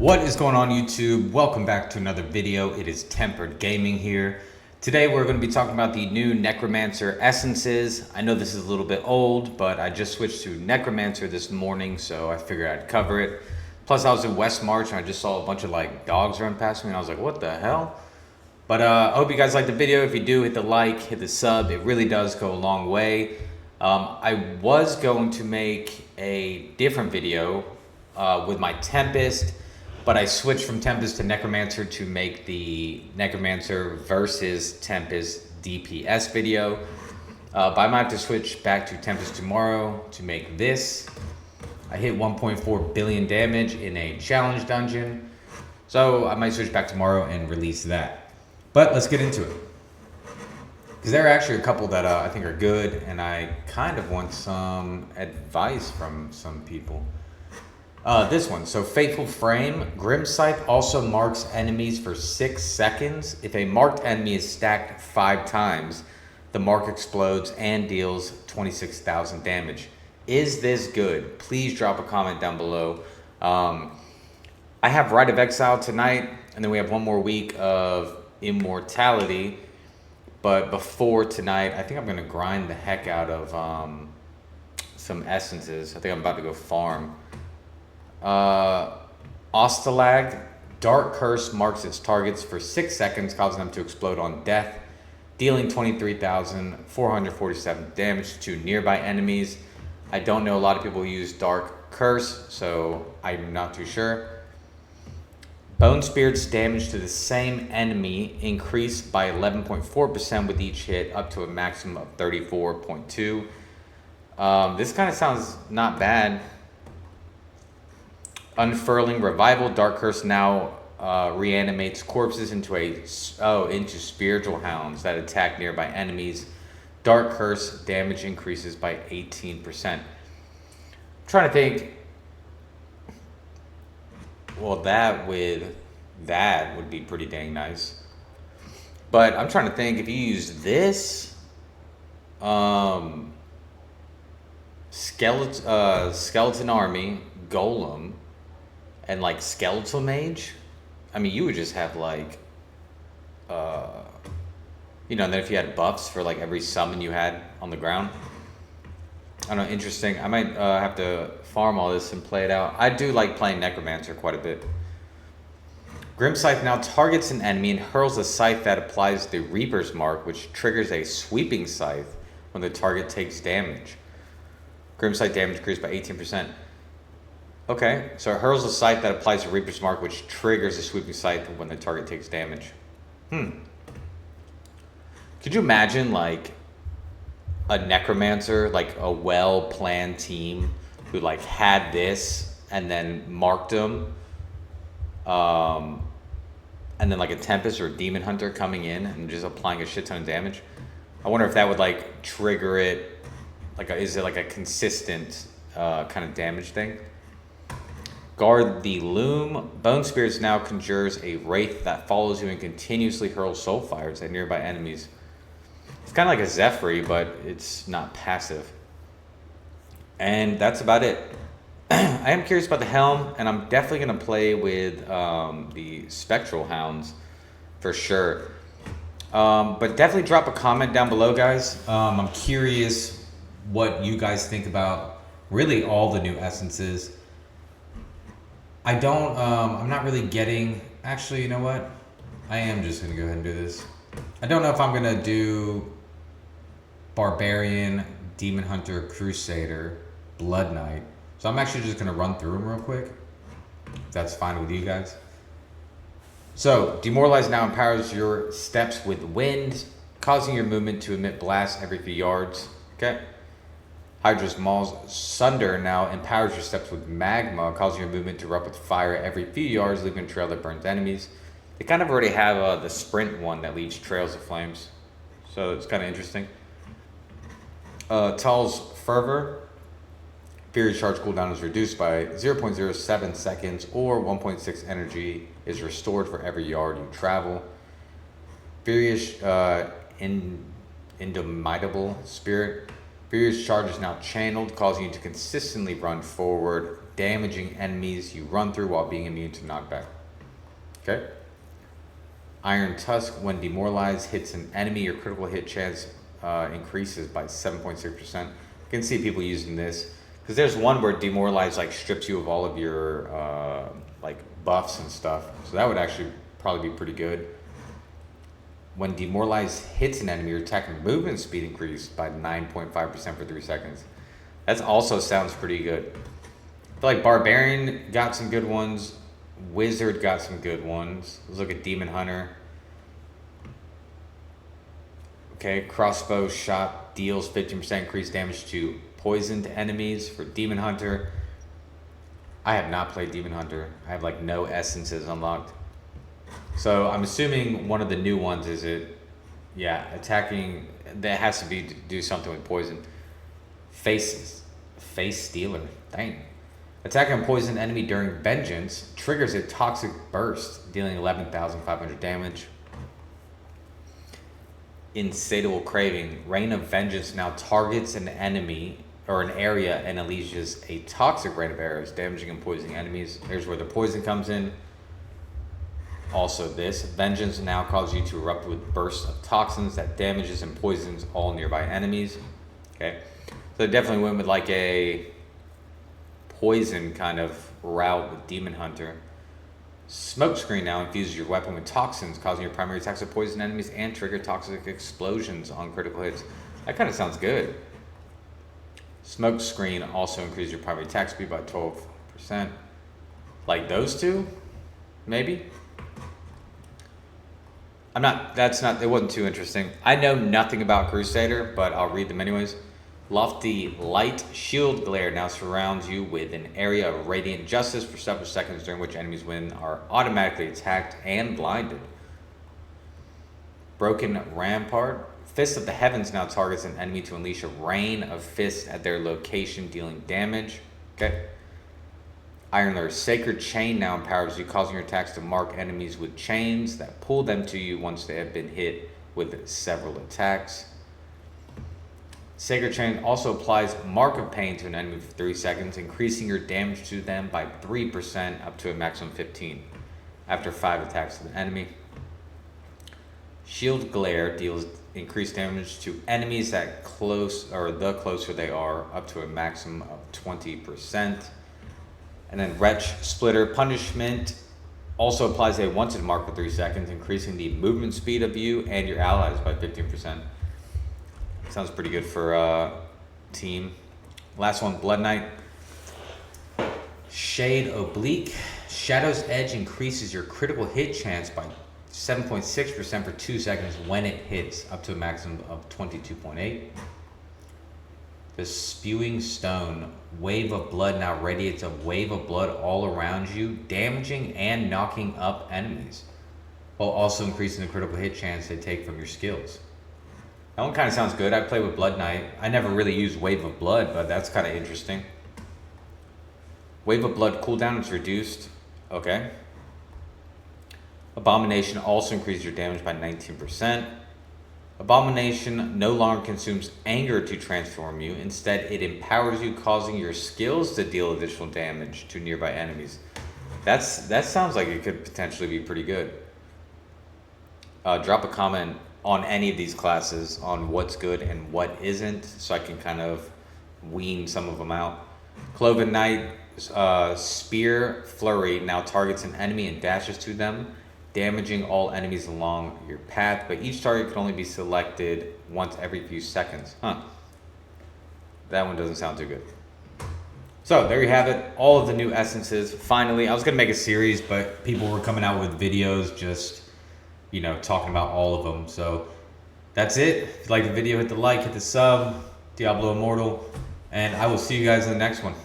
What is going on, YouTube? Welcome back to another video. It is Tempered Gaming here. Today we're going to be talking about the new Necromancer Essences. I know this is a little bit old, but I just switched to Necromancer this morning, so I figured I'd cover it. Plus I was in West March and I just saw a bunch of dogs run past me and I was like, what the hell? But I hope you guys liked the video. If you do, hit the like, hit the sub. It really does go a long way. I was going to make a different video with my Tempest, but I switched from Tempest to Necromancer to make the Necromancer versus Tempest DPS video. But I might have to switch back to Tempest tomorrow to make this. I hit 1.4 billion damage in a challenge dungeon, so I might switch back tomorrow and release that. But let's get into it, because there are actually a couple that I think are good, and I kind of want some advice from some people. This one, so Fateful Frame. Grim Scythe also marks enemies for 6 seconds. If a marked enemy is stacked 5 times, the mark explodes and deals 26,000 damage. Is this good? Please drop a comment down below. I have Rite of Exile tonight, and then we have one more week of Immortality. But before tonight, I think I'm going to grind the heck out of some essences. I think I'm about to go farm. Ostalag. Dark Curse marks its targets for 6 seconds, causing them to explode on death, dealing 23,447 damage to nearby enemies. I don't know a lot of people use Dark Curse, so I'm not too sure. Bone Spirit's damage to the same enemy increased by 11.4% with each hit, up to a maximum of 34.2. This kind of sounds not bad. Unfurling Revival. Dark Curse now reanimates corpses into spiritual hounds that attack nearby enemies. Dark Curse damage increases by 18%. I'm trying to think. Well, that would be pretty dang nice. But I'm trying to think, if you use this skeleton army, golem, and skeletal mage, I mean, you would just have and then if you had buffs for every summon you had on the ground. I don't know, interesting. I might have to farm all this and play it out. I do like playing Necromancer quite a bit. Grim Scythe now targets an enemy and hurls a scythe that applies the Reaper's Mark, which triggers a sweeping scythe when the target takes damage. Grim Scythe damage increased by 18%. Okay, so it hurls a scythe that applies the Reaper's Mark, which triggers a sweeping scythe when the target takes damage. Could you imagine a Necromancer, a well-planned team who had this and then marked them, and then a Tempest or a Demon Hunter coming in and just applying a shit ton of damage? I wonder if that would trigger it. Is it a consistent kind of damage thing? Guard the Loom. Bone Spirits now conjures a wraith that follows you and continuously hurls soul fires at nearby enemies. It's kind of like a Zephyr, but it's not passive. And that's about it. I am curious about the Helm, and I'm definitely going to play with the Spectral Hounds for sure. But definitely drop a comment down below, guys. I'm curious what you guys think about really all the new essences. I'm not really getting, actually, you know what? I am just going to go ahead and do this. I don't know if I'm going to do Barbarian, Demon Hunter, Crusader, Blood Knight. So I'm actually just going to run through them real quick, if that's fine with you guys. So, Demoralize now empowers your steps with wind, causing your movement to emit blasts every few yards. Okay. Hydra's Maul's Sunder now empowers your steps with magma, causing your movement to erupt with fire every few yards, leaving a trail that burns enemies. They kind of already have the sprint one that leaves trails of flames, so it's kind of interesting. Tal's Fervor. Furious charge cooldown is reduced by 0.07 seconds, or 1.6 energy is restored for every yard you travel. Furious Indomitable Spirit. Furious charge is now channeled, causing you to consistently run forward, damaging enemies you run through while being immune to knockback. Okay. Iron Tusk, when demoralized, hits an enemy, your critical hit chance increases by 7.6%. You can see people using this because there's one where demoralized like strips you of all of your like buffs and stuff. So that would actually probably be pretty good. When demoralized hits an enemy, your attack and movement speed increased by 9.5% for 3 seconds. That also sounds pretty good. I feel like Barbarian got some good ones. Wizard got some good ones. Let's look at Demon Hunter. Okay, crossbow shot deals 15% increased damage to poisoned enemies for Demon Hunter. I have not played Demon Hunter. I have like no essences unlocked. So I'm assuming one of the new ones is it, yeah, attacking, that has to be to do something with poison. Face Stealer, dang. Attacking a poisoned enemy during vengeance triggers a toxic burst, dealing 11,500 damage. Insatiable Craving, Rain of Vengeance now targets an enemy or an area and unleashes a toxic rain of arrows, damaging and poisoning enemies. Here's where the poison comes in. Also this, Vengeance now causes you to erupt with bursts of toxins that damages and poisons all nearby enemies. Okay, so definitely went with like a poison kind of route with Demon Hunter. Smokescreen now infuses your weapon with toxins, causing your primary attacks to poison enemies and trigger toxic explosions on critical hits. That kind of sounds good. Smokescreen also increases your primary attack speed by 12%. Like those two, maybe? It wasn't too interesting. I know nothing about Crusader, but I'll read them anyways. Lofty Light Shield Glare now surrounds you with an area of radiant justice for several seconds, during which enemies within are automatically attacked and blinded. Broken Rampart. Fist of the Heavens now targets an enemy to unleash a rain of fists at their location, dealing damage. Okay. Iron Lure Sacred Chain now empowers you, causing your attacks to mark enemies with chains that pull them to you once they have been hit with several attacks. Sacred Chain also applies Mark of Pain to an enemy for 3 seconds, increasing your damage to them by 3% up to a maximum 15 after 5 attacks to the enemy. Shield Glare deals increased damage to enemies that the closer they are, up to a maximum of 20%. And then Wretch Splitter Punishment also applies a wanted mark for 3 seconds, increasing the movement speed of you and your allies by 15%. Sounds pretty good for team. Last one, Blood Knight. Shade Oblique. Shadow's Edge increases your critical hit chance by 7.6% for 2 seconds when it hits, up to a maximum of 22.8. The Spewing Stone. Wave of Blood now radiates a wave of blood all around you, damaging and knocking up enemies, while also increasing the critical hit chance they take from your skills. That one kind of sounds good. I play with Blood Knight. I never really used Wave of Blood, but that's kind of interesting. Wave of Blood cooldown is reduced. Okay. Abomination also increases your damage by 19%. Abomination no longer consumes anger to transform you. Instead, it empowers you, causing your skills to deal additional damage to nearby enemies. That sounds like it could potentially be pretty good. Drop a comment on any of these classes on what's good and what isn't, so I can kind of wean some of them out. Cloven Knight, Spear Flurry now targets an enemy and dashes to them, damaging all enemies along your path, but each target can only be selected once every few seconds. That one doesn't sound too good. So there you have it, all of the new essences. Finally, I was gonna make a series, but people were coming out with videos just, talking about all of them. So that's it. If you like the video, hit the like, hit the sub, Diablo Immortal, and I will see you guys in the next one.